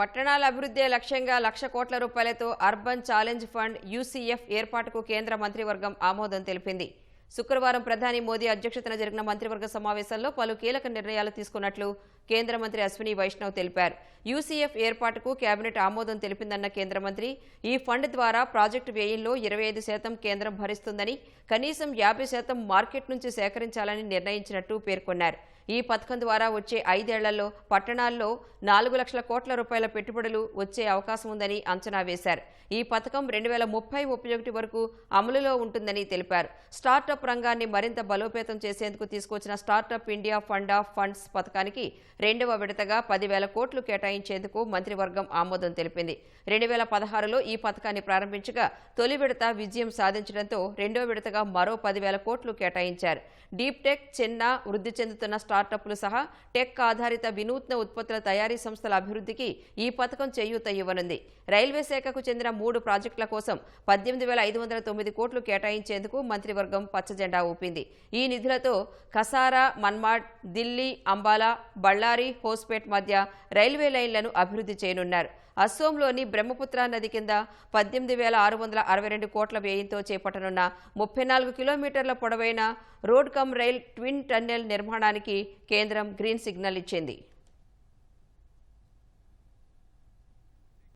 పట్టణాల అభివృద్ధి లక్ష్యంగా ₹1,00,000 కోట్లతో అర్బన్ ఛాలెంజ్ ఫండ్ యూసీఎఫ్ ఏర్పాటుకు కేంద్ర మంత్రివర్గం ఆమోదం తెలిపింది. శుక్రవారం ప్రధాని మోదీ అధ్యక్షతన జరిగిన మంత్రివర్గ సమావేశంలో పలు కీలక నిర్ణయాలు తీసుకున్నట్లు కేంద్ర మంత్రి అశ్విని వైష్ణవ్ తెలిపారు. యూసీఎఫ్ ఏర్పాటుకు కేబినెట్ ఆమోదం తెలిపిందన్న కేంద్ర మంత్రి ఈ ఫండ్ ద్వారా ప్రాజెక్టు వ్యయంలో 25% కేంద్రం భరిస్తుందని, కనీసం 50% మార్కెట్ నుంచి సేకరించాలని నిర్ణయించినట్టు పేర్కొన్నారు. ఈ పథకం ద్వారా వచ్చే 5 ఏళ్లలో పట్టణాల్లో ₹4,00,000 కోట్ల పెట్టుబడులు వచ్చే అవకాశం ఉందని అంచనా వేశారు. ఈ పథకం 2030-31 వరకు అమలులో ఉంటుందని తెలిపారు. స్టార్టప్ రంగాన్ని మరింత బలోపేతం చేసేందుకు తీసుకొచ్చిన startup India fund of funds పథకానికి 2వ విడతగా 10,000 కోట్లు కేటాయించేందుకు మంత్రివర్గం ఆమోదం తెలిపింది. 2016లో ఈ పథకాన్ని ప్రారంభించగా తొలి విడత విజయం సాధించడంతో 2వ విడతగా మరో 10,000 కోట్లు కేటాయించారు. డీప్ టెక్, చిన్న వృద్ధి చెందుతున్న స్టార్టప్లు సహా టెక్ ఆధారిత వినూత్న ఉత్పత్తుల తయారీ సంస్థల అభివృద్ధికి ఈ పథకం చేయూత ఇవ్వనుంది. రైల్వే శాఖకు చెందిన 3 ప్రాజెక్టుల కోసం 18,509 కోట్లు కేటాయించేందుకు మంత్రివర్గం పచ్చజెండా ఊపింది. ఈ నిధులతో కసారా, మన్మాడ్, ఢిల్లీ, అంబాలా, బళ్ళారి, హోస్పేట్ మధ్య రైల్వే లైన్లను అభివృద్ధి చేయనున్నారు. అస్సోంలోని బ్రహ్మపుత్ర నది కింద 18,662 కోట్ల వ్యయంతో చేపట్టనున్న 34 కిలోమీటర్ల పొడవైన road come rail twin tunnel నిర్మాణానికి కేంద్రం గ్రీన్ సిగ్నల్ ఇచ్చింది.